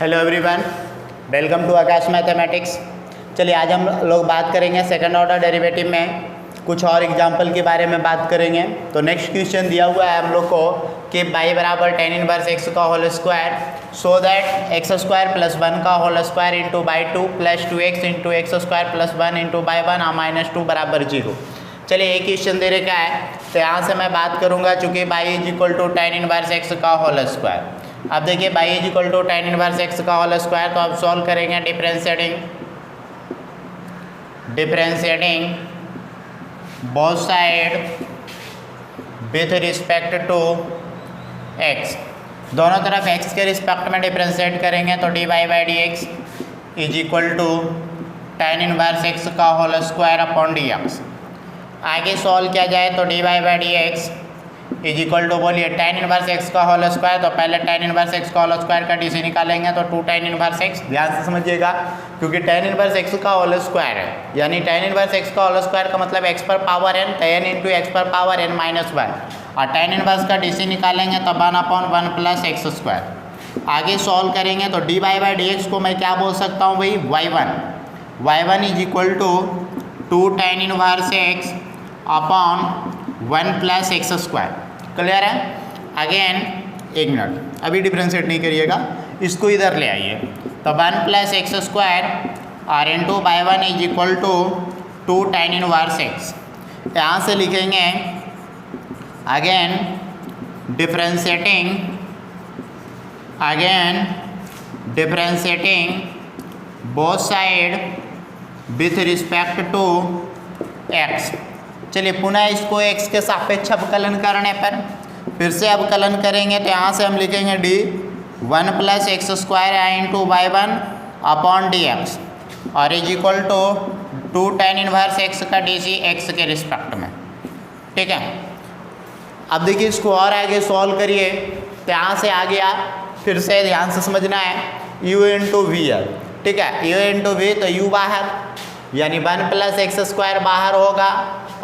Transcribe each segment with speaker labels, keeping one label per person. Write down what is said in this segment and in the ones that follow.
Speaker 1: Hello everyone, welcome to Akash mathematics. चलिए आज हम लोग बात करेंगे सेकंड ऑर्डर डेरिवेटिव में कुछ और एग्जांपल के बारे में बात करेंगे। तो नेक्स्ट क्वेश्चन दिया हुआ है हम लोग को कि y बराबर tan इनवर्स x का whole square so that x square plus 1 का whole square into by 2 plus 2x into x square plus 1 into by 1 और माइनस 2 बराबर 0। चलिए एक क्वेश्चन दे रखा है, तो यहाँ से मैं बात करूँगा चूँकि y is equal to tan inverse x का होल स्क्वायर। अब देखिए y is equal to tan inverse x का होल स्क्वायर, तो अब सॉल्व करेंगे differentiating both side with respect to x। दोनों तरफ x के रिस्पेक्ट में डिफरेंशिएट करेंगे तो dy by d x is equal to tan inverse x का होल स्क्वायर अपॉन dx। आगे सॉल्व किया जाए तो dy by d x is equal to बोलिए tan इनवर्स x का होल स्क्वायर, तो पहले tan इनवर्स x का होल स्क्वायर का डीसी निकालेंगे तो 2 tan इनवर्स x। ध्यान से समझिएगा क्योंकि tan इनवर्स x का होल स्क्वायर है, यानी tan इनवर्स x का होल स्क्वायर का मतलब x पर पावर n, तो n इंटू एक्स पर पावर n माइनस 1, और tan इनवर्स का डीसी निकालेंगे तो 1/1 प्लस एक्स स्क्वायर। आगे सॉल्व करेंगे तो dy बाई डी एक्स को मैं क्या बोल सकता हूँ भाई, y1 is equal to 2 tan inverse x upon 1 plus x square. Clear है? अगेन एक मिनट, अभी डिफ्रेंशिएट नहीं करिएगा, इसको इधर ले आइए तो 1 प्लस एक्स स्क्वायर और into by 1 is equal to 2 tan inverse x। यहाँ से लिखेंगे again differentiating both side with respect to x। चलिए पुनः इसको x के सापेक्ष अवकलन करने पर फिर से अवकलन करेंगे तो यहाँ से हम लिखेंगे d 1 plus x square into by 1 upon d x और is equal to 2 tan inverse x का डी सी एक्स के रिस्पेक्ट में। ठीक है, अब देखिए इसको और आगे सॉल्व करिए तो यहाँ से आ गया, फिर से ध्यान से समझना है u इंटू वी है। ठीक है, u इंटू वी तो u बाहर, यानी 1 प्लस एक्स स्क्वायर बाहर होगा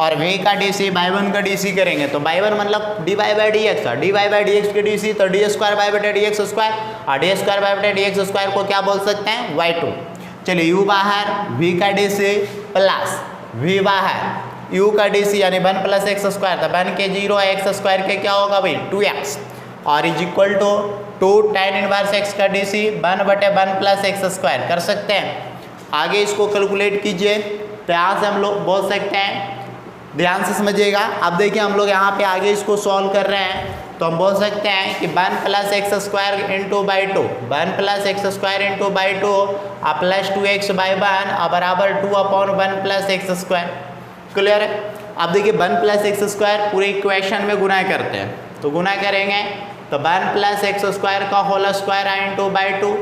Speaker 1: और v का डी सी बाई 1 का डी सी करेंगे तो बाई 1 मतलब d Y by d x का, d Y by d x के डी सी तो डी स्क्वायर बाई बटे डी एक्स स्क्वायर, और डी स्क्वायर बाई बटे डी एक्स स्क्वायर को क्या बोल सकते हैं, y2। चलिए u बाहर, v का डी सी प्लस v बाहर, u का डी सी यानी 1 प्लस एक्स स्क्वायर तो 1 के 0 एक्स स्क्वायर के क्या होगा भाई 2x और is equal to 2 tan inverse x का D c 1/1 plus x square. कर सकते हैं, आगे इसको कैलकुलेट कीजिए तो यहाँ से हम लोग बोल सकते हैं, ध्यान से समझिएगा। अब देखिए हम लोग यहाँ पे आगे इसको सॉल्व कर रहे हैं तो हम बोल सकते हैं कि 1 plus x square into by 2, 1 plus x square into by 2 और प्लस 2x बाई 1 और बराबर 2/1 प्लस एक्स स्क्वायर। क्लियर है? अब देखिए 1 प्लस एक्स स्क्वायर पूरे इक्वेशन में गुना करते हैं, तो गुना करेंगे तो 1 प्लस एक्स स्क्वायर का होल स्क्वायर इंटू बाई 2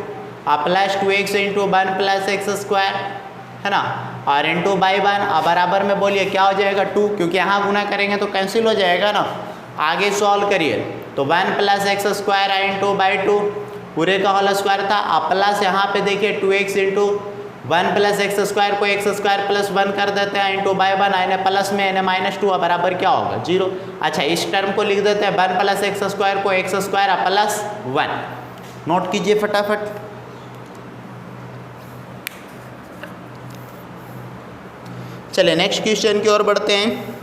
Speaker 1: और plus 2x into 1 plus x square है ना, और इंटू बाई 1 और बराबर में बोलिए क्या हो जाएगा 2, क्योंकि यहाँ गुना करेंगे तो कैंसिल हो जाएगा ना। आगे सॉल्व करिए तो 1 plus x square into by 2 पूरे का होल स्क्वायर था, और प्लस यहाँ पे देखिए 2x into 1 plus x square को एक्स स्क्वायर प्लस 1 कर देते हैं इंटू बाई 1 आने प्लस में यानी माइनस 2 बराबर क्या होगा 0। अच्छा, इस टर्म को लिख देते हैं 1 प्लस एक्स स्क्वायर को एक्स स्क्वायर प्लस 1। नोट कीजिए फटाफट। चलिए नेक्स्ट क्वेश्चन की ओर बढ़ते हैं।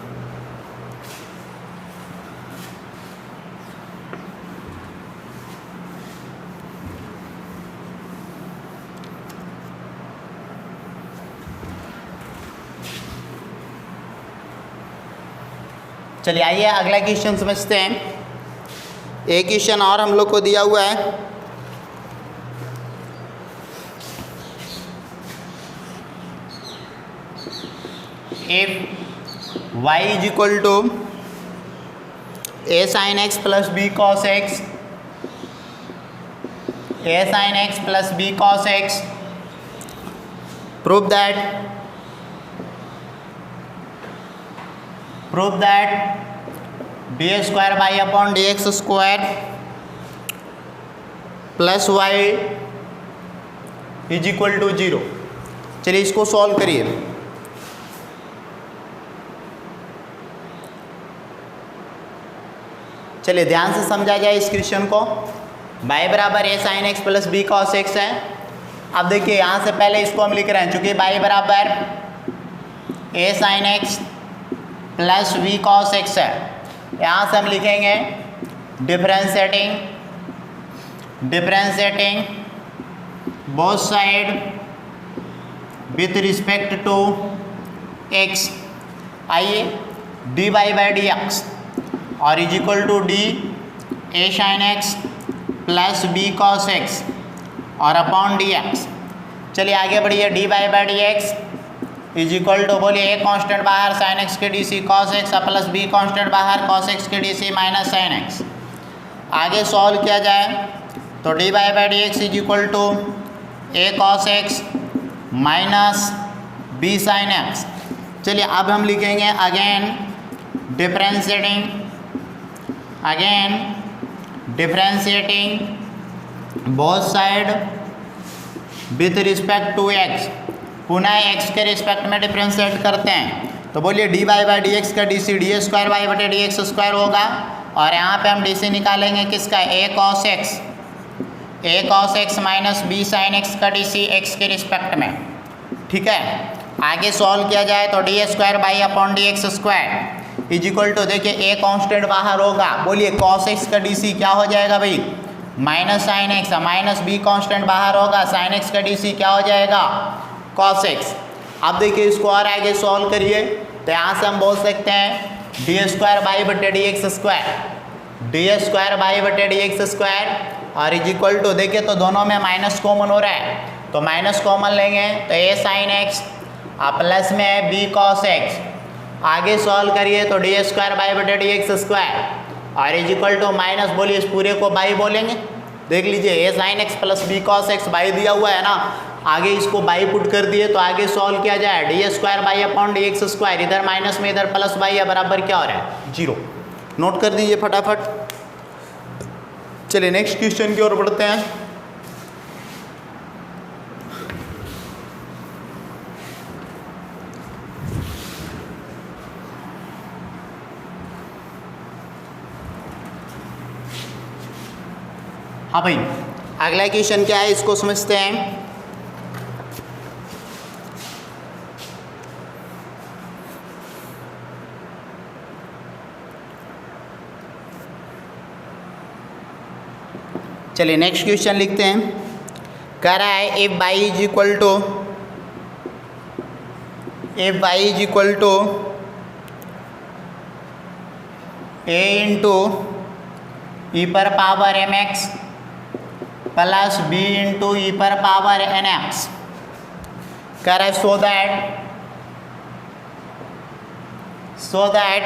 Speaker 1: चलिए आइए अगला क्वेश्चन समझते हैं। एक क्वेश्चन और हम लोग को दिया हुआ है, if y is equal to a sin x plus b cos x, a sin x plus b cos x, prove that d square by upon d x square plus y is equal to 0। चलिए इसको solve करिए। चलिए ध्यान से समझा जाए इस question को। y बराबर a sin x plus b cos x है। अब देखिए यहाँ से पहले इसको हम लिख रहे हैं, चूंकि y बराबर a sin x plus v cos x है, यहाँ से हम लिखेंगे differentiating both side with respect to x। आइए dy बाई डी एक्स और is equal to d a sine x plus b cos x और अपॉन डी एक्स। चलिए आगे बढ़िए, d by d x is equal to बोलिए a constant बाहर sine x के D c cos x plus b constant बाहर cos x के D C minus sine x. आगे सॉल्व किया जाए तो d by d x is equal to a cos x minus b sine x. चलिए अब हम लिखेंगे again differentiating both side with respect to x. पुनः एक्स के रिस्पेक्ट में डिफरेंशिएट करते हैं तो बोलिए डी बाई डी एक्स का D C d a square y बटे डी एक्स स्क्वायर होगा और यहाँ पे हम डी सी निकालेंगे किसका, ए cos x minus b sine x का डी सी एक्स के रिस्पेक्ट में। ठीक है, आगे सॉल्व किया जाए तो D square by upon d x square is equal to, देखिए ए कांस्टेंट बाहर होगा, बोलिए कॉस एक्स का डी सी क्या हो जाएगा भाई, minus sine x, minus b constant बाहर होगा, साइन एक्स का डी सी क्या हो जाएगा, कॉस एक्स। अब देखिए इसको और आगे सॉल्व करिए तो यहाँ से हम बोल सकते हैं डी स्क्वायर बाई बटे डी एक्स स्क्वायर और इज इक्वल टू, देखिए तो दोनों में माइनस कॉमन हो रहा है तो माइनस कॉमन लेंगे तो ए साइन एक्स प्लस में है बी कॉस एक्स। आगे सॉल्व करिए तो डी स्क्वायर बाई बटे डी एक्स स्क्वायर और इज इक्वल टू माइनस, बोलिए इस पूरे को बाई बोलेंगे, देख लीजिए a sine x plus b cos x y दिया हुआ है ना, आगे इसको बाई पुट कर दिए तो आगे सॉल्व किया जाए d square by upon d x square, इधर माइनस में इधर प्लस बाई है, बराबर क्या हो रहा है, 0। नोट कर दीजिए फटाफट। चलिए नेक्स्ट क्वेश्चन की ओर बढ़ते हैं। हाँ भाई, अगला क्वेश्चन क्या है इसको समझते हैं। चलिए नेक्स्ट क्वेश्चन लिखते हैं। कह रहा है if y is equal to a into e पर power m x plus b into e पर पावर एन एक्स। कह रहा है so that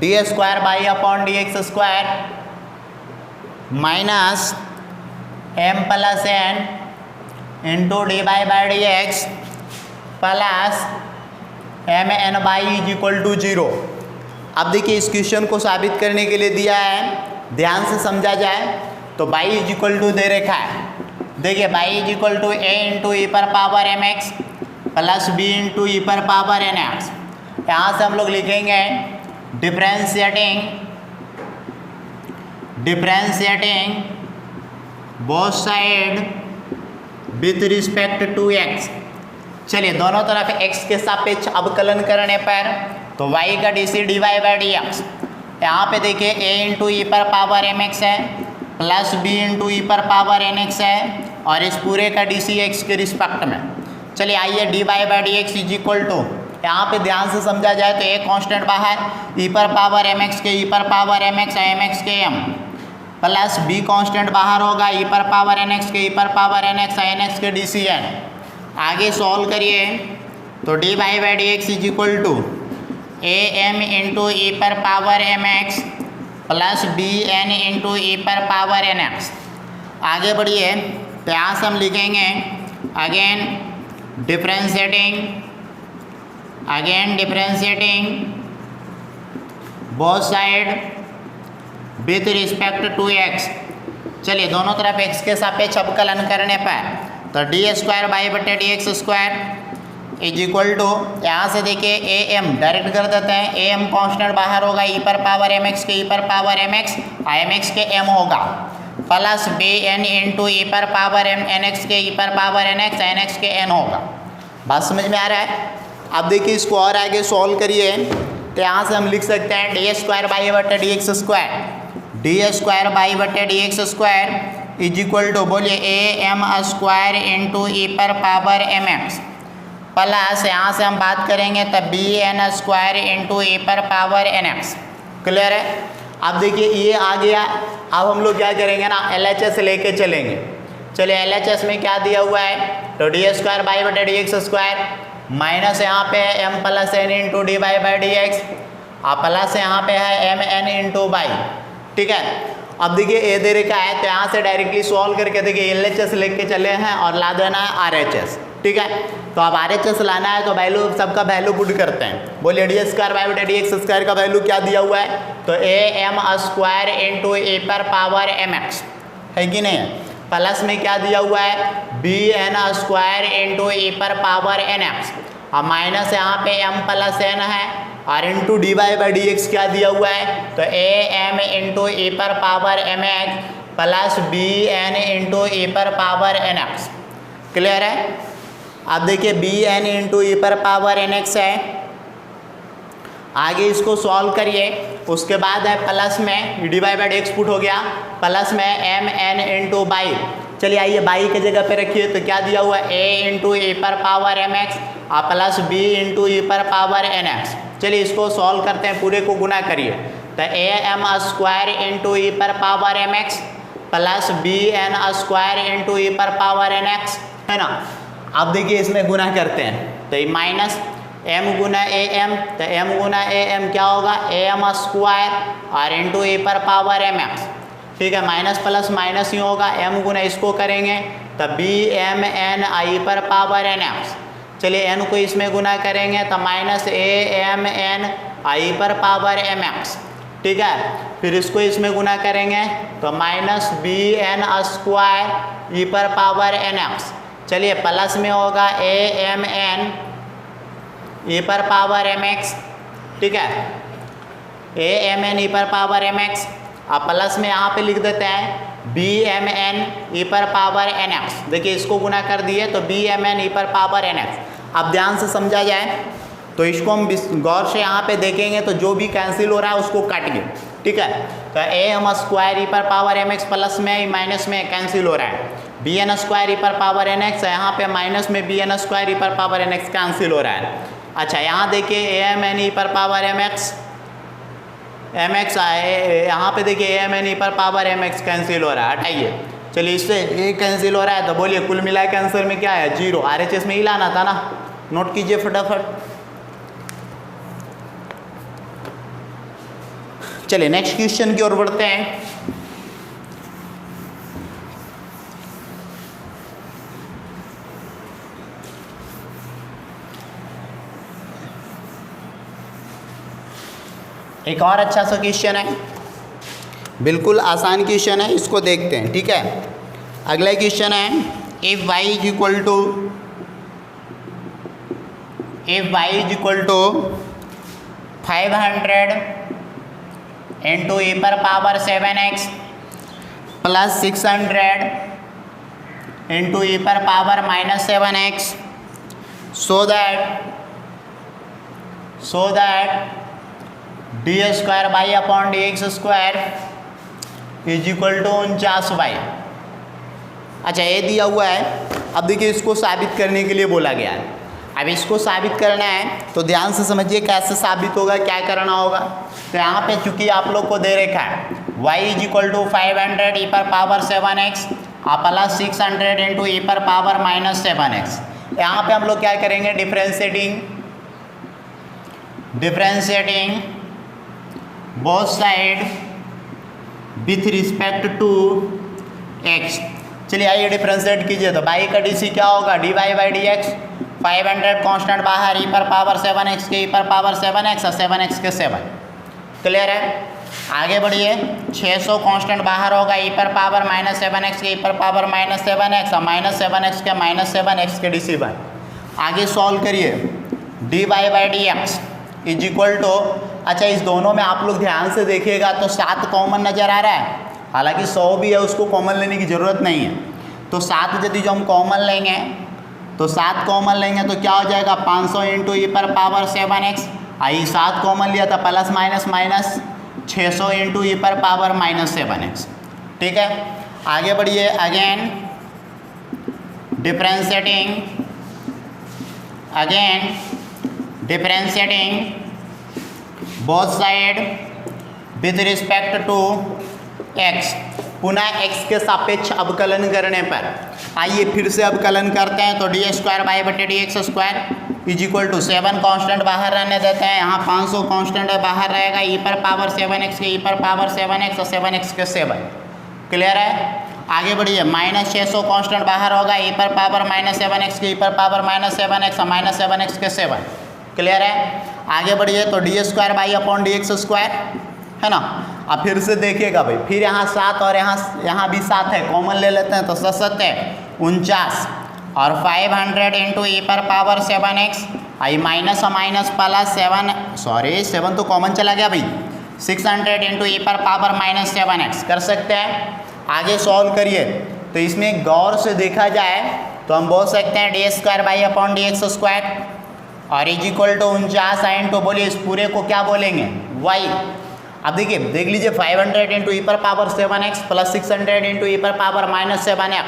Speaker 1: d square by upon d x square minus m plus n into d by d x plus m n y is equal to 0। अब देखिए इस question को साबित करने के लिए दिया है, ध्यान से समझा जाए तो बाई इज इक्वल टू दे रखा है। देखिए y is equal to a into e पर power m x plus b into e पर पावर एन एक्स। यहाँ से हम लोग लिखेंगे differentiating both side with respect to x. चलिए दोनों तरफ x के सापेक्ष अवकलन करने पर तो y का D C D Y by d x. यहाँ पे देखिए a इंटू ई पर पावर एम एक्स है प्लस b इंटू ई पर पावर एन एक्स है और इस पूरे का डी सी एक्स के रिस्पेक्ट में। चलिए आइए d Y by d x is equal to, यहाँ पे ध्यान से समझा जाए तो a कांस्टेंट बाहर e पर पावर एम एक्स के ई पर पावर एम एक्स के m प्लस b कांस्टेंट बाहर होगा e पर पावर एन एक्स के ई पर पावर एन एक्स के डी सी एन। आगे सॉल्व करिए तो D Y by d x is equal to a m into e पर power m x plus b n into e पर power n x. आगे बढ़िए तो यहाँ से हम लिखेंगे again differentiating both side with respect to x. चलिए दोनों तरफ x के सापेक्ष अवकलन करने पर तो डी स्क्वायर बाई बटे d x square is equal to, यहाँ से देखिए ए एम डायरेक्ट कर देते हैं, ए एम कॉन्स्टेंट बाहर होगा ई पर पावर एम एक्स के ई पर पावर एम एक्स के एम होगा plus b n into e पर पावर एन एक्स के ई पर पावर एन एक्स के एन होगा। बात समझ में आ रहा है? अब देखिए इसको और आगे सॉल्व करिए तो यहाँ से हम लिख सकते हैं डी स्क्वायर बाई बटे d x square, d square by बटे d x square is equal to बोलिए a m square into e पर पावर एम एक्स प्लस यहाँ से हम बात करेंगे तब B n square into e पर पावर एन एक्स। क्लियर है? अब देखिए ये आ गया। अब हम लोग क्या करेंगे ना, LHS लेके चलेंगे। चलिए LHS में क्या दिया हुआ है, तो डी स्क्वायर बाई बटे डी एक्स स्क्वायर माइनस यहाँ पे है m plus n into d by by d x और प्लस यहाँ पे है एम एन इंटू बाई। ठीक है, अब देखिए ए दे रखा है तो यहाँ से डायरेक्टली सॉल्व करके देखिए LHS लेके चले हैं और ला देना है RHS। ठीक है, तो अब RHS लाना है तो वैल्यू सबका वैल्यू पुट करते हैं। बोलिए डी स्क्वायर बाई बटे डी एक्स स्क्वायर का वैल्यू क्या दिया हुआ है, तो a m square into a पर पावर एम एक्स है कि नहीं है, प्लस में क्या दिया हुआ है b n square into a पर पावर एन एक्स और माइनस यहाँ पे एम प्लस एन है और into D Y by d x क्या दिया हुआ है, तो ए एम इंटू ए पर power m x plus b n into a पर पावर एन एक्स। क्लियर है? अब देखिए बी एन इंटू ई पर पावर एन एक्स है, आगे इसको सॉल्व करिए। उसके बाद है प्लस में d Y by d x put हो गया, प्लस में एम एन इंटू बाई। चलिए आइए बाई की जगह पे रखिए तो क्या दिया हुआ है ए इंटू ई पर पावर एम एक्स और प्लस बी इंटू ई पर पावर एन एक्स। चलिए इसको सॉल्व करते हैं, पूरे को गुना करिए तो a m square into e पर power m x plus b n square into e पर पावर एन एक्स है ना। अब देखिए इसमें गुना करते हैं तो ये माइनस एम गुना ए एम, तो एम गुना ए एम क्या होगा ए एम स्क्वायर और इंटू ए पर पावर एम एक्स। ठीक है, माइनस प्लस माइनस ही होगा, एम गुना इसको करेंगे तो बी एम एन आई पर पावर एन एक्स। चलिए एन को इसमें गुना करेंगे तो माइनस ए एम एन आई पर पावर एम एक्स। ठीक है, फिर इसको इसमें गुना करेंगे तो माइनस बी एन स्क्वायर ई पर पावर एन एक्स। चलिए प्लस में होगा ए एम एन ई पर पावर एम एक्स। ठीक है, ए एम एन ई पर पावर एम एक्स और प्लस में यहाँ पे लिख देते हैं बी एम एन ई पर पावर एन एक्स। देखिए इसको गुना कर दिए तो बी एम एन ई पर पावर एन एक्स। अब ध्यान से समझा जाए तो इसको हम गौर से यहाँ पे देखेंगे तो जो भी कैंसिल हो रहा है उसको काटिए। ठीक है, तो ए एम स्क्वायर ई पर पावर एम एक्स प्लस में माइनस में कैंसिल हो रहा है, बी एन स्क्वायर ई पर पावर एन एक्स यहाँ पे माइनस में बी एन स्क्वायर ई पर पावर एन एक्स कैंसिल हो रहा है। अच्छा यहाँ देखिए ए एम एन ई पर पावर एम एक्स यहाँ पे देखिए ए एम एन ई पर पावर एम एक्स कैंसिल हो रहा है, हटाइए। चलिए इससे ये कैंसिल हो रहा है तो बोलिए कुल मिला के आंसर में क्या है 0। RHS में ही लाना था ना, नोट कीजिए फटाफट। चलिए नेक्स्ट क्वेश्चन की ओर बढ़ते हैं। एक और अच्छा सा क्वेश्चन है, बिल्कुल आसान क्वेश्चन है, इसको देखते हैं। ठीक है, अगला क्वेश्चन है if y is equal to 500 into e पर power 7x plus 600 into e पर power minus 7x so that d square by upon d x square is equal to 49y। अच्छा ये दिया हुआ है। अब देखिए इसको साबित करने के लिए बोला गया है। अब इसको साबित करना है तो ध्यान से समझिए कैसे साबित होगा, क्या करना होगा। तो यहाँ पे चूंकि आप लोग को दे रखा है y इज इक्वल टू 500 ई पर पावर 7x और प्लस 600 इंटू ई पर पावर माइनस 7x। यहाँ पे हम लोग क्या करेंगे differentiating both side with respect to x। चलिए आइए डिफरेंशिएट कीजिए तो y का डी क्या होगा d Y by d x. 500 constant बाहर ई पर पावर 7x के ई पर पावर 7x और 7x के 7। क्लियर है? आगे बढ़िए, 600 कांस्टेंट बाहर होगा ई पर पावर माइनस 7x के ई पर पावर माइनस 7x और माइनस 7x के माइनस 7x के डी बाई। आगे सॉल्व करिए d Y by d x is equal to, अच्छा इस दोनों में आप लोग ध्यान से देखिएगा तो 7 कॉमन नज़र आ रहा है हालांकि 100 भी है, उसको कॉमन लेने की ज़रूरत नहीं है। तो 7 यदि जो हम कॉमन लेंगे तो 7 कॉमन लेंगे तो क्या हो जाएगा 500 इंटू ई पर पावर 7x। आई 7 कॉमन लिया था, plus minus minus 600 into e पर पावर -7x। ठीक है, आगे बढ़िए। Again differentiating both side with respect to x। पुनः x के सापेक्ष अवकलन करने पर आइए फिर से अवकलन करते हैं। तो d² / dx² = 7 कांस्टेंट बाहर रहने देते हैं, यहाँ 500 कांस्टेंट है बाहर रहेगा, e पर पावर 7x के e पर पावर 7x और 7x के 7। क्लियर है, आगे बढ़िए। -600 कांस्टेंट बाहर होगा, e पर पावर -7x के e पर पावर -7x और -7x के 7। क्लियर है, आगे बढ़िए। तो d² / dx² है ना। अब फिर से देखिएगा भाई, फिर यहाँ 7 और यहाँ भी 7 है, कॉमन ले लेते हैं। तो 7 है 49 और 500 इंटू ई पर पावर 7x, आई माइनस प्लस 7 तो कॉमन चला गया भाई, 600 इंटू ई पर पावर -7x कर सकते हैं। आगे सॉल्व करिए। तो इसमें गौर से देखा जाए तो हम बोल सकते हैं d² / dx² और = 49 इंटू बोलिए इस पूरे को क्या बोलेंगे y। अब देखिए देख लीजिए 500 इंटू ई पर power 7x plus 600 into e पर पावर -7x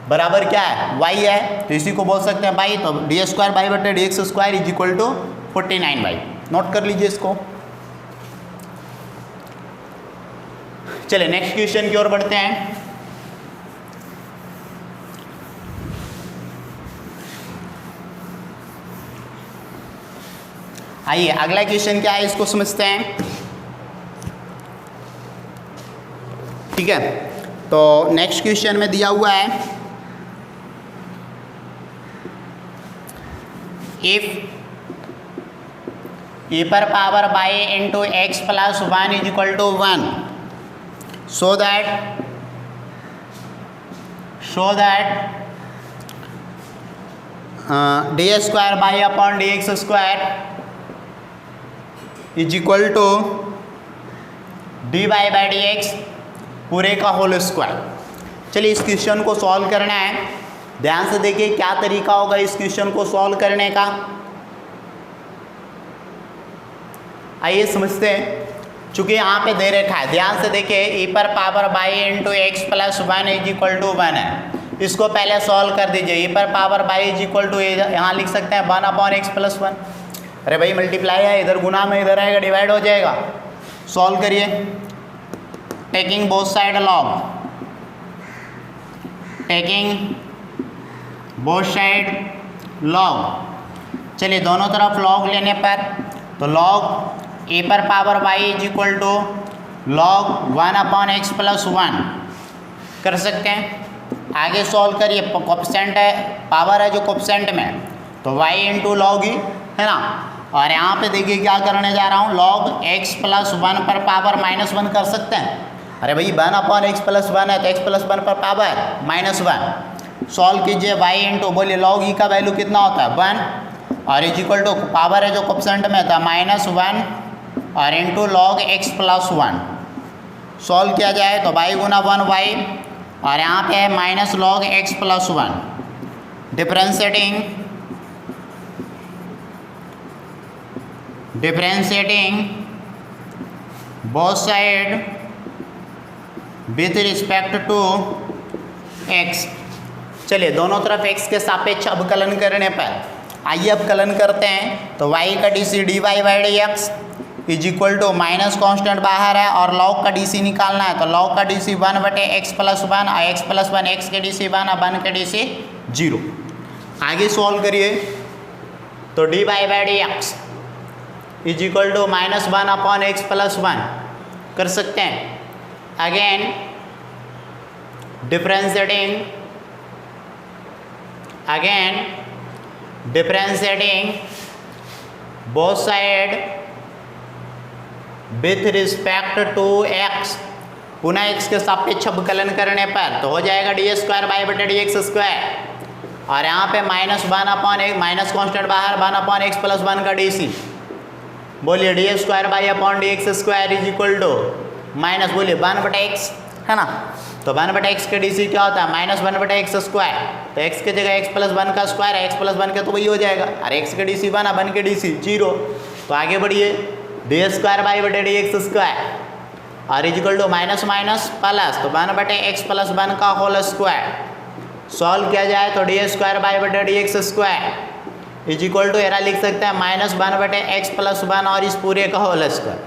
Speaker 1: बराबर क्या है y है। तो इसी को बोल सकते हैं भाई। तो d² / dx² = 49 भाई। नोट कर लीजिए इसको। चलिए नेक्स्ट क्वेश्चन की ओर बढ़ते हैं। आइए अगला क्वेश्चन क्या है इसको समझते हैं। ठीक है, तो नेक्स्ट क्वेश्चन में दिया हुआ है इफ e पर power y into x plus 1 = 1 so that d² / dx² = dy/dx पूरे का होल स्क्वायर। चलिए इस क्वेश्चन को सॉल्व करना है। ध्यान से देखिए क्या तरीका होगा इस क्वेश्चन को सॉल्व करने का। आइए समझते हैं। चूंकि यहाँ पे दे रखा है, ध्यान से देखिए e पर power y into x plus 1 = 1 है। इसको पहले सॉल्व कर दीजिए। e पर पावर y = यहाँ लिख सकते हैं 1/x + 1। अरे भाई मल्टीप्लाई है, इधर गुना में इधर आएगा डिवाइड हो जाएगा। सॉल्व करिए। Taking both side log. चलिए दोनों तरफ लॉग लेने पर तो लॉग e पर पावर y = log 1/x + 1 कर सकते हैं। आगे सॉल्व करिए। कोएफिशिएंट है, पावर है जो कोएफिशिएंट में, तो y इंटू लॉग ई है ना। और यहाँ पे देखिए क्या करने जा रहा हूँ, log x + 1 पर पावर -1 कर सकते हैं। अरे भाई 1/x + 1 है तो x + 1 पर पावर -1। सॉल्व कीजिए। y इंटू बोलिए log ई का वैल्यू कितना होता है 1 और = पावर है जो कोएफिशिएंट में था -1 और इंटू log x + 1। सॉल्व किया जाए तो y गुना 1y और यहाँ पे है -log x + 1। Differentiating both side with respect to x। चलिए दोनों तरफ x के सापेक्ष अवकलन करने पर आइए अवकलन करते हैं। तो y का dc dy/dx = माइनस कांस्टेंट बाहर है और log का dc निकालना है। तो log का dc 1/x + 1 और x + 1 x के dc 1 और 1 के dc 0। आगे सॉल्व करिए। तो dy/dx = -1/x + 1 कर सकते हैं। Again differentiating both side with respect to x। पुनः x के सापेक्ष अवकलन करने पर तो हो जाएगा d² / dx² और यहाँ पे -1/x माइनस कॉन्स्टेंट बाहर 1/x + 1 का dc। बोलिए d² / dx² = बोलिए 1/x है ना। तो 1/x के DC क्या होता है -1/x स्क्वायर, तो x की जगह x + 1 का स्क्वायर है, x + 1 का तो वही हो जाएगा, अरे x के DC 1 1 के DC 0। तो आगे बढ़िए d²/dx स्क्वायर और equal to minus minus plus, तो 1/x + 1 का होल स्क्वायर सॉल्व किया जाए तो d²/dx square equal to era लिख सकते हैं -1/x + 1 और इस पूरे का होल स्क्वायर।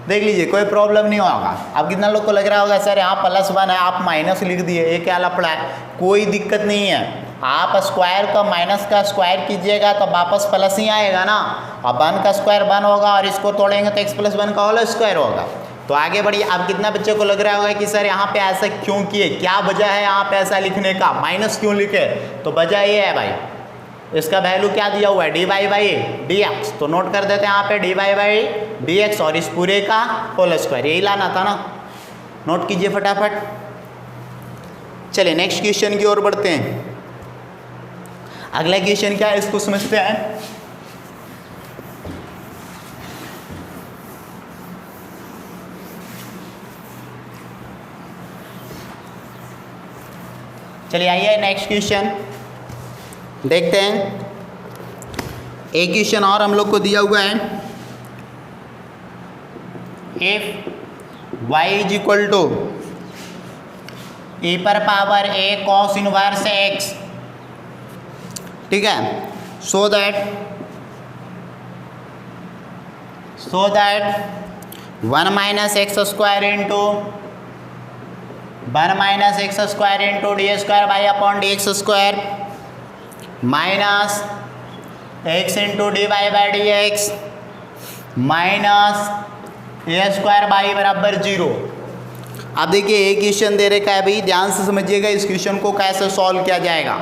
Speaker 1: देख लीजिए कोई प्रॉब्लम नहीं होगा। अब कितना लोग को लग रहा होगा सर यहाँ +1 है आप माइनस लिख दिए, ये क्या लफड़ा है, कोई दिक्कत नहीं है। आप स्क्वायर का माइनस का स्क्वायर कीजिएगा तो वापस प्लस ही आएगा ना, अब 1 का स्क्वायर 1 होगा और इसको तोड़ेंगे तो x + 1 का होल स्क्वायर होगा। तो आगे बढ़िए। अब कितना बच्चे को लग रहा होगा कि सर यहाँ पे ऐसा क्यों किए, क्या वजह है यहाँ पे ऐसा लिखने का, माइनस क्यों लिखे, तो वजह ये है भाई इसका वैल्यू क्या दिया हुआ है dy/dx, तो नोट कर देते हैं यहाँ पे dy/dx और इस पूरे का होल स्क्वायर, यही लाना था ना, नोट कीजिए फटाफट। चलिए नेक्स्ट क्वेश्चन की ओर बढ़ते हैं। अगला क्वेश्चन क्या है इसको समझते हैं। चलिए आइए नेक्स्ट क्वेश्चन देखते हैं। एक क्वेश्चन और हम लोग को दिया हुआ है, if y = e⁻a cos inverse x, ठीक है, so that 1 - x² into 1 - x² into d²/dx² minus x into dy/dx minus a² बराबर 0। अब देखिए एक क्वेश्चन दे रखा है भाई, ध्यान से समझिएगा इस क्वेश्चन को कैसे सॉल्व किया जाएगा।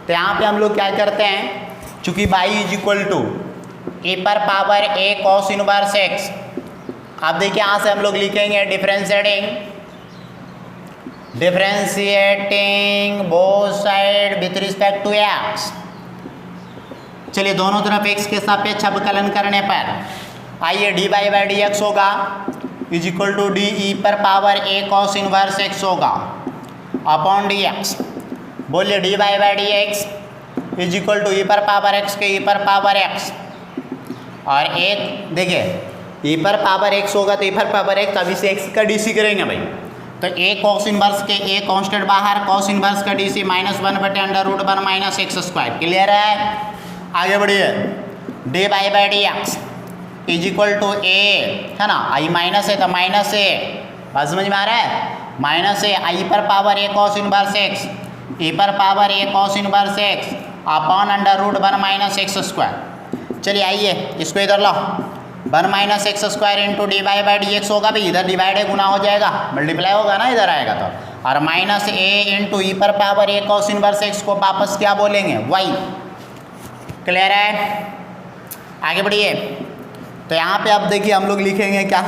Speaker 1: तो यहाँ पे हम लोग क्या करते हैं, चूंकि y = e⁻a cos inverse x, अब देखिए यहाँ से हम लोग लिखेंगे differentiating both side with respect to x। चलिए दोनों तरफ x के सापेक्ष अवकलन करने पर आइए dy/dx होगा equal to de⁻a cos inverse x होगा अपॉन dx। बोलिए dy/dx इक्वल टू e⁻x के e⁻x, और एक देखिए e⁻x होगा तो e⁻x, अभी से x का DC करेंगे भाई, तो a cos इनवर्स के a कांस्टेंट बाहर, cos इनवर्स का DC -1/√1 - x²। क्लियर है, आगे बढ़िए। dy/dx इक्वल टू a, है ना, i माइनस है तो माइनस a, बात समझ में आ रहा है, minus a e⁻a cos inverse x e⁻a cos inverse x upon √1 - x²। चलिए आइए इसको इधर लाओ, 1 - x² इंटू dy/dx होगा भाई, इधर डिवाइड गुना हो जाएगा, मल्टीप्लाई होगा ना, इधर आएगा तो, और minus a into e⁻a cos inverse x को वापस क्या बोलेंगे y। क्लियर है, आगे बढ़िए। तो यहाँ पे अब देखिए हम लोग लिखेंगे क्या,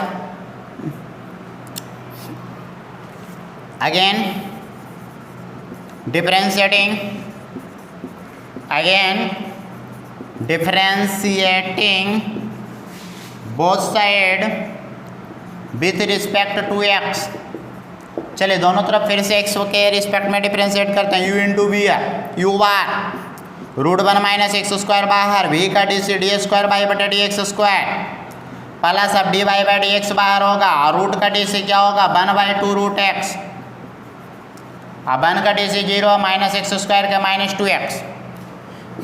Speaker 1: again differentiating both side with respect to x। चलिए दोनों तरफ फिर से x के रिस्पेक्ट में डिफरेंशिएट करते हैं, u इंटू वी है u⁻, √1 - x² बाहर, v का DC d²/dx² प्लस अब dy/dx बाहर होगा और रूट का DC क्या होगा 1/2√x, अब 1 का DC 0 -x² का -2x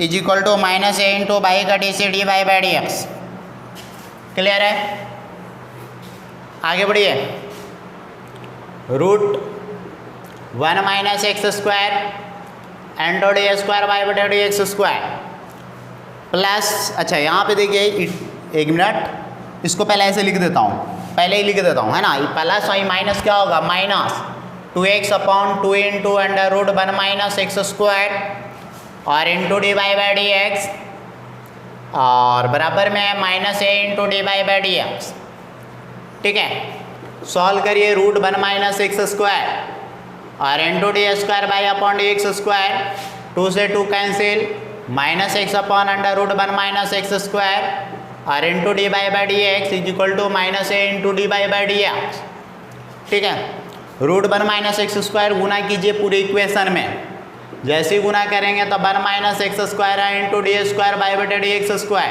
Speaker 1: equal to -a into y का DC dy/dx। क्लियर है, आगे बढ़िए। √1 - x² इंटू d²/dx² प्लस, अच्छा यहाँ पे देखिए एक मिनट, इसको पहले ऐसे लिख देता हूँ, पहले ही लिख देता हूँ, है ना, प्लस और माइनस क्या होगा -2x अपॉन 2 इंटू √1 - x² और इंटू dy/dx और बराबर में -a इंटू dy/dx। ठीक है, सॉल्व करिए, √1 - x² और इंटू d²/dx², 2 से 2 कैंसिल, -x अपॉन √1 - x² और into dy/dx equal to -a into dy/dx। ठीक है, √1 - गुना कीजिए पूरे इक्वेशन में। जैसे ही गुना करेंगे तो 1 - x² इंटू d²/dx²।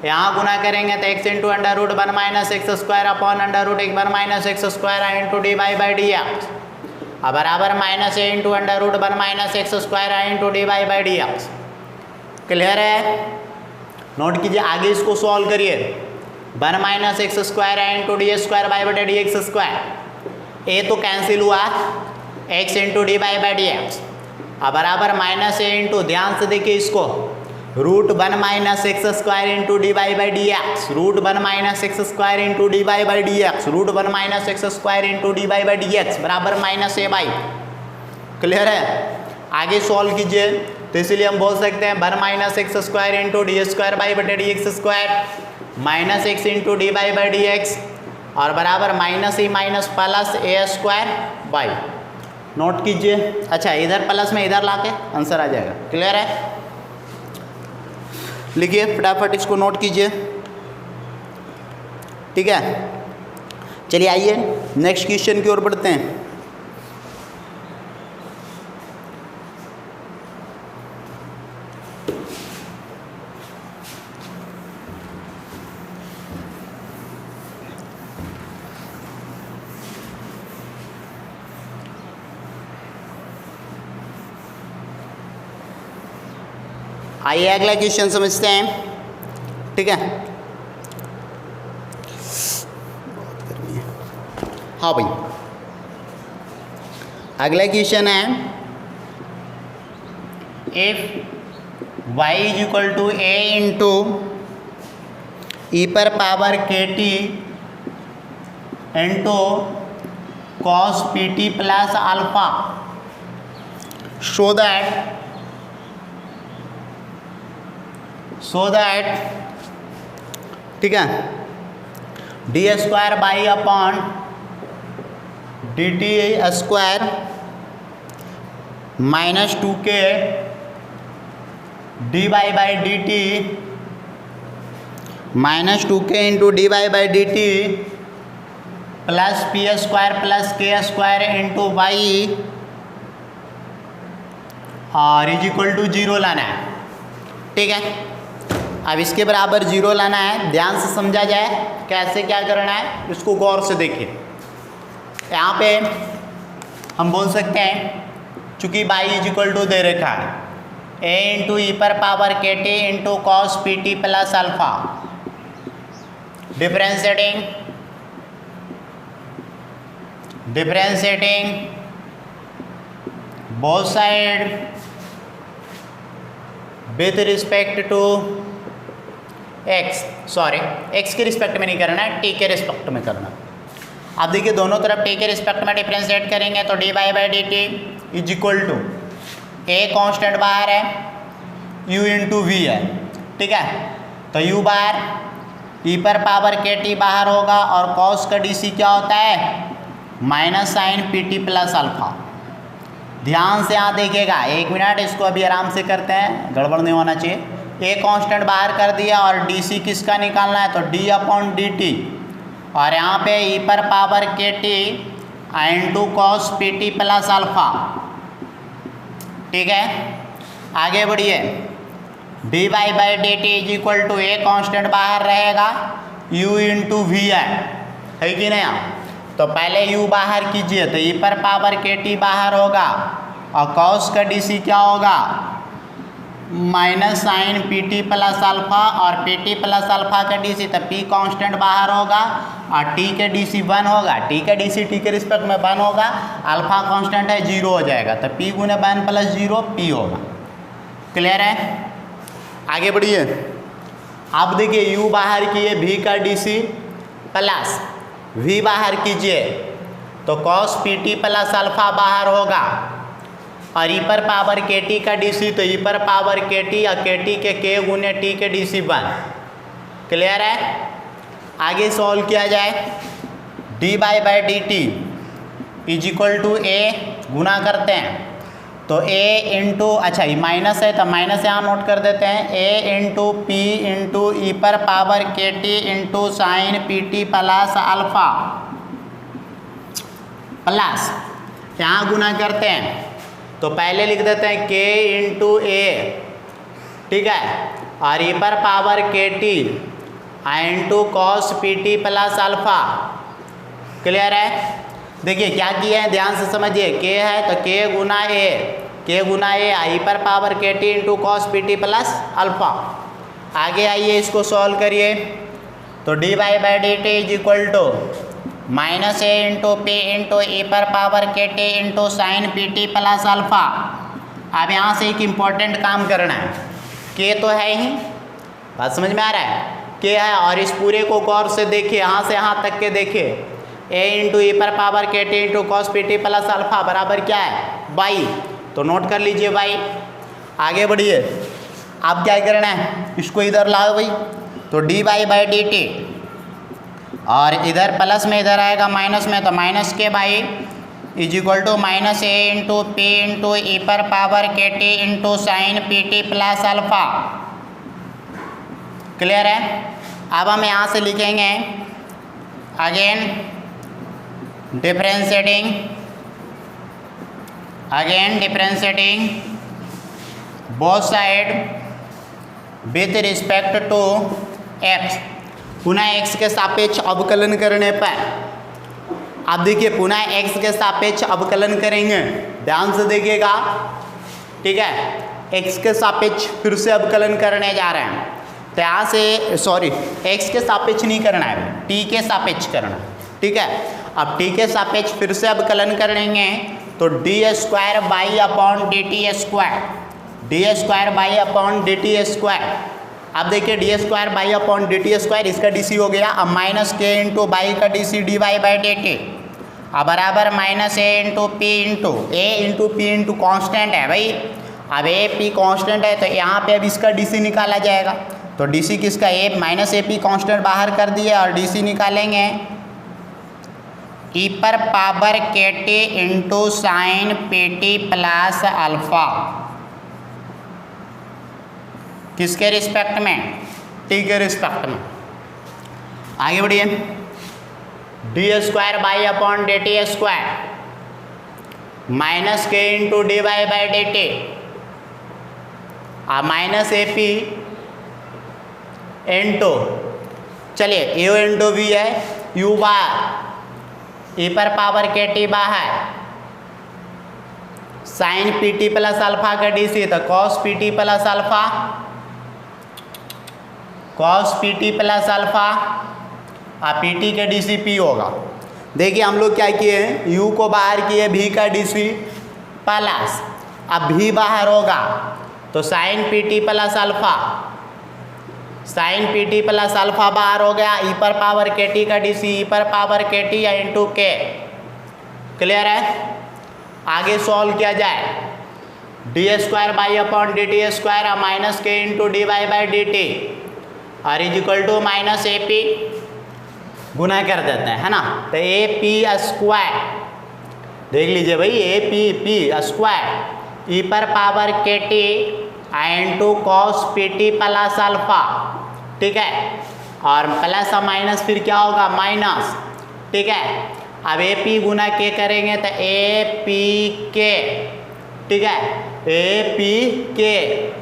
Speaker 1: यहाँ गुना करेंगे तो x into √1 - x² upon √1 - x² into dy/dx और बराबर -a into √1 - x² into dy/dx। Clear है? नोट कीजिए, आगे इसको सॉल्व करिए। 1 - x² इंटू d²/dx²। ए तो कैंसिल हुआ, x इंटू dy/dx और बराबर -a इंटू, ध्यान से देखिए इसको, √1 - x² into dy/dx, √1 - x² into dy/dx, √1 - x² into dy/dx बराबर -a/। क्लियर है? आगे सॉल्व कीजिए तो इसलिए हम बोल सकते हैं 1 - x² into d²/dx² -x into dy/dx और बराबर -a-a² नोट कीजिए। अच्छा, इधर प्लस में इधर लाके आंसर आ जाएगा। क्लियर है? लिखिए फटाफट, इसको नोट कीजिए। ठीक है, चलिए आइए नेक्स्ट क्वेश्चन की ओर बढ़ते हैं। आइए अगला क्वेश्चन समझते हैं। ठीक है, हाँ भाई, अगला क्वेश्चन है if y = a into e⁻kt into cos pt plus alpha so that ठीक है d² upon dt² -2k dy/dt -2k into dy/dt plus p² plus k² into y और =0 लाना है। ठीक है, अब इसके बराबर 0 लाना है। ध्यान से समझा जाए कैसे क्या करना है, इसको गौर से देखिए। यहाँ पे हम बोल सकते हैं चूंकि y = दे रखा है a into e⁻kt into cos pt plus alpha, differentiating both side with respect to x के रिस्पेक्ट में नहीं करना है, t के रिस्पेक्ट में करना। अब देखिए दोनों तरफ t के रिस्पेक्ट में डिफरेंशिएट करेंगे तो dy/dt = a कांस्टेंट बाहर है, u इंटू v है। ठीक है, तो u बाहर, e⁻kt बाहर होगा और cos का dc क्या होता है -sin pt प्लस अल्फा। ध्यान से यहाँ देखिएगा, 1 मिनट, इसको अभी आराम से करते हैं, गड़बड़ नहीं होना चाहिए। a कांस्टेंट बाहर कर दिया और dc किसका निकालना है तो d/dt और यहाँ पे e⁻kt into cos pt plus alpha. ठीक है, आगे बढ़िए, dy/dt = a कांस्टेंट बाहर रहेगा, u इंटू v है कि नहीं? तो पहले u बाहर कीजिए तो e⁻kt बाहर होगा और cos का dc क्या होगा -sin pt प्लस अल्फा और pt प्लस अल्फा का dc, तो p कांस्टेंट बाहर होगा और t के dc 1 होगा, t का dc t के रिस्पेक्ट में 1 होगा, अल्फा कांस्टेंट है 0 हो जाएगा, तो p × 1 + 0 p होगा। क्लियर है? आगे बढ़िए। अब देखिए u बाहर किए, v का dc प्लस v बाहर कीजिए तो cos pt प्लस अल्फा बाहर होगा और e⁻kt का dc, तो e⁻kt या kt के k × t के dc 1। क्लियर है? आगे सॉल्व किया जाए, dy/dt = a, गुना करते हैं तो a इंटू, अच्छा ये माइनस है तो माइनस यहाँ नोट कर देते हैं, a into p into e⁻kt into sin pt plus alpha plus यहाँ गुना करते हैं तो पहले लिख देते हैं k इंटू ए, ठीक है, और ई पर पावर के T into cos p T plus alpha. Clear है? देखिए क्या किया है, ध्यान से समझिए। k है तो k गुना ए आई पर पावर के T into cos p T plus alpha. आगे आइए इसको सॉल्व करिए तो D Y by D t is equal to minus A into P into e पर पावर के T into sine P T plus alpha. अब यहाँ से एक इम्पॉर्टेंट काम करना है, के तो है ही, बात समझ में आ रहा है, के है, और इस पूरे को गौर से देखिए, यहाँ से यहाँ तक के देखिए, ए इंटू ई पर पावर के T into cos p T plus alpha बराबर क्या है, वाई। तो नोट कर लीजिए वाई। आगे बढ़िए, अब क्या करना है, इसको इधर लाओ भाई, तो D Y by D T, और इधर प्लस में इधर आएगा माइनस में, तो minus k y is equal to minus A into P into e पर पावर के T into sine P T plus alpha. Clear है? अब हम यहाँ से लिखेंगे again differentiating both side with respect to x. पुनः x के सापेक्ष अवकलन करने पर, अब देखिए पुनः x के सापेक्ष अवकलन करेंगे, ध्यान से देखिएगा, ठीक है। x के सापेक्ष फिर से अवकलन करने जा रहे हैं, तो यहाँ से सॉरी x के सापेक्ष नहीं करना है, t के सापेक्ष करना, ठीक है। अब t के सापेक्ष फिर से अवकलन करेंगे तो D square by upon D T square, अब देखिए D square by upon D T square, इसका डी सी हो गया। अब माइनस के इंटू बाई का D C D Y by D T, अब बराबर माइनस ए इंटू पी इंटू कॉन्स्टेंट है भाई। अब ए पी कॉन्स्टेंट है तो यहाँ पे अब इसका डी सी निकाला जाएगा, तो डी सी किसका, ए माइनस ए पी कॉन्स्टेंट बाहर कर दिए और डी सी निकालेंगे ई पर पावर के T into sine P T plus alpha, किसके रिस्पेक्ट में, टी के रिस्पेक्ट में। आगे बढ़िए, d square by upon D T square minus के into D Y by D t, minus a p into, चलिए यू इंटू वी है, u बार ई पर पावर के टी बाहर, sine P T plus alpha का डी सी, तो cos p T plus alpha, cos p T plus alpha, P T का D C P होगा। देखिए हम लोग क्या किए हैं, u को बाहर किए, भी का डी सी प्लस, अब भी बाहर होगा तो sine P T plus alpha, sine P T plus alpha बाहर हो गया, ई पर पावर के टी का डी सी, ई पर पावर के टी इंटू के। क्लियर है? आगे सॉल्व किया जाए, d square by upon D T square minus के into D Y by D T और is equal to minus a p, गुना कर देते हैं, है ना, तो ए पी स्क्वायर, देख लीजिए भाई, ए पी स्क्वायर ई पर पावर के T into cos p T plus alpha, ठीक है, और प्लस और माइनस फिर क्या होगा, माइनस, ठीक है। अब ए पी गुना के करेंगे तो ए पी के, ठीक है, ए पी के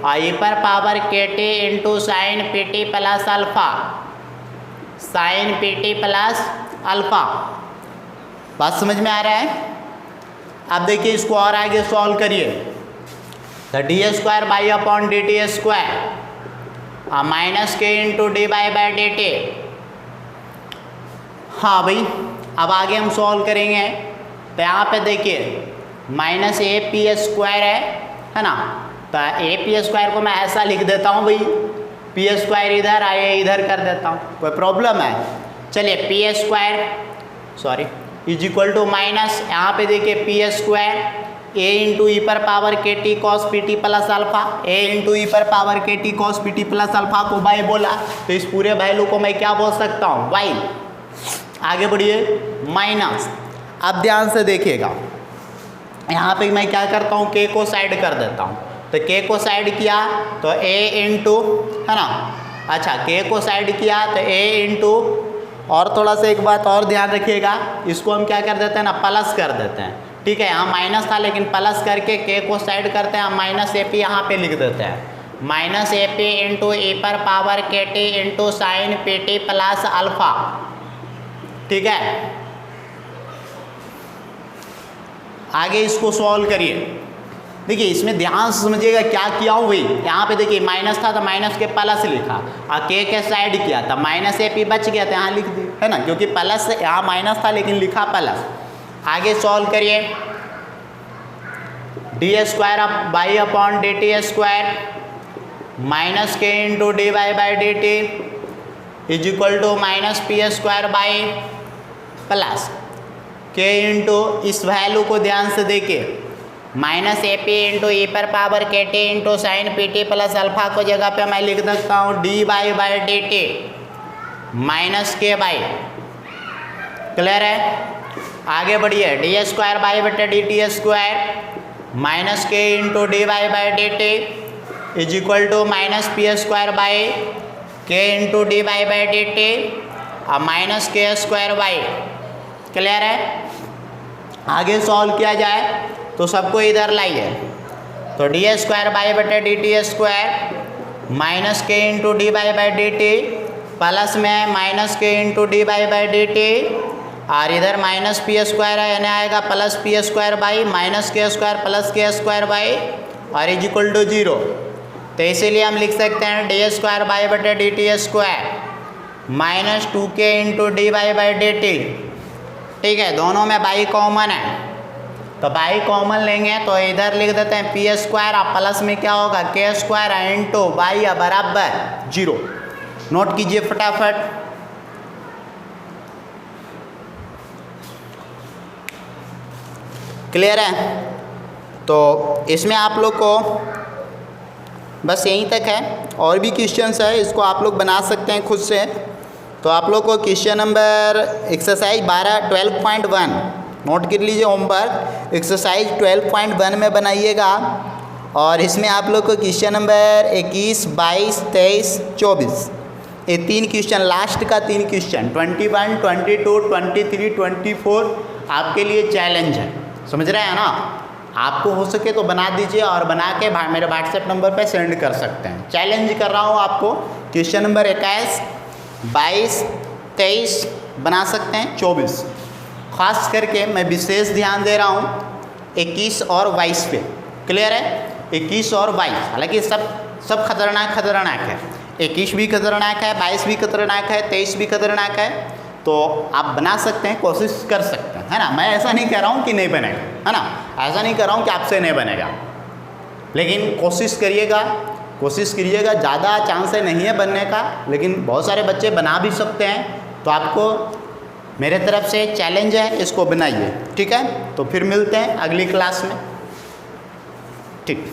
Speaker 1: आई पर पावर के T into sine P T plus alpha, sine P T plus alpha. बात समझ में आ रहा है? अब देखिए इसको और आगे सॉल्व करिए, तो D square by upon D T square minus के into D Y by D t. हाँ भाई, अब आगे हम सॉल्व करेंगे, तो यहाँ पे देखिए माइनस ए पी स्क्वायर है ना, तो ए पी स्क्वायर को मैं ऐसा लिख देता हूँ भाई, पी स्क्वायर इधर आए, इधर कर देता हूँ, कोई प्रॉब्लम है? चलिए p square sorry is equal to minus, यहाँ पे देखिए p square a into e पर पावर के t cos p T plus alpha, a into e पर पावर के t cos p T plus alpha को वाई बोला, तो इस पूरे वैल्यू को मैं क्या बोल सकता हूँ, वाई। आगे बढ़िए, माइनस, अब ध्यान से देखिएगा, यहाँ पे मैं क्या करता हूँ, के को साइड कर देता हूँ, तो के को साइड किया तो ए इंटू, है ना, अच्छा के को साइड किया तो ए इंटू और थोड़ा सा एक बात और ध्यान रखिएगा, इसको हम क्या कर देते हैं ना, प्लस कर देते हैं। ठीक है, यहाँ माइनस था लेकिन प्लस करके के को साइड करते हैं, हम माइनस ए पी यहाँ पे लिख देते हैं। Minus a p into a पर पावर के T into sine P T plus alpha. ठीक है, आगे इसको सॉल्व करिए। देखिए इसमें ध्यान से समझिएगा क्या किया हूँ भाई, यहाँ पे देखिए माइनस था तो माइनस के प्लस लिखा और के साइड किया था, माइनस ए पी बच गया था यहाँ लिख दिया, है ना, क्योंकि प्लस यहाँ माइनस था लेकिन लिखा प्लस। आगे सॉल्व करिए, डी स्क्वायर अब y upon D T square minus के into D Y by D t is equal to minus P square y plus k into, इस वैल्यू को ध्यान से देखिए, minus a p into e पर power के T into sine P T plus alpha को जगह पे मैं लिख सकता हूँ d Y by D t minus k y. Clear है, आगे बढ़िए, डी स्क्वायर बाई बटे डी टी स्क्वायर माइनस के into D Y by D t is equal to minus P square y k into D Y by D T और minus के square y. Clear है, आगे solve किया जाए तो सबको इधर लाइए, तो डी स्क्वायर बाई बटे डी टी स्क्वायर माइनस के into D Y by D T plus में माइनस के into D Y by D T और इधर माइनस पी स्क्वायर है, यानी आएगा plus P square by minus के square plus K square by और इज इक्वल टू 0। तो इसीलिए हम लिख सकते हैं डी स्क्वायर बाई बटे D T square minus 2k into D Y by D T. ठीक है, दोनों में बाई कॉमन है तो बाई कॉमन लेंगे तो इधर लिख देते हैं पी स्क्वायर और प्लस में क्या होगा के स्क्वायर इंटू बाई बराबर 0। नोट कीजिए फटाफट। क्लियर है, तो इसमें आप लोग को बस यहीं तक है, और भी क्वेश्चंस है, इसको आप लोग बना सकते हैं खुद से। तो आप लोग को क्वेश्चन नंबर एक्सरसाइज 12.1 नोट कर लीजिए, होमवर्क एक्सरसाइज 12.1 में बनाइएगा और इसमें आप लोग को क्वेश्चन नंबर 21, 22, 23, 24 ये 3 क्वेश्चन, लास्ट का 3 क्वेश्चन 21, 22, 23, 24 आपके लिए चैलेंज है, समझ रहे हैं ना। आपको हो सके तो बना दीजिए और बना के मेरे व्हाट्सएप नंबर पे सेंड कर सकते हैं। चैलेंज कर रहा हूँ आपको, क्वेश्चन नंबर 21, 22, 23 बना सकते हैं, 24 खास करके मैं विशेष ध्यान दे रहा हूँ 21 और 22 पे। क्लियर है, 21 और 22 हालांकि सब खतरनाक है, 21 भी खतरनाक है, 22 भी खतरनाक है, 23 भी खतरनाक है, तो आप बना सकते हैं, कोशिश कर सकते हैं, है ना। मैं ऐसा नहीं कह रहा हूँ कि नहीं बनेगा, है ना, ऐसा नहीं कह रहा हूँ कि आपसे नहीं बनेगा, लेकिन कोशिश करिएगा। ज़्यादा चांस है नहीं है बनने का, लेकिन बहुत सारे बच्चे बना भी सकते हैं, तो आपको मेरे तरफ से चैलेंज है, इसको बनाइए। ठीक है, तो फिर मिलते हैं अगली क्लास में। ठीक।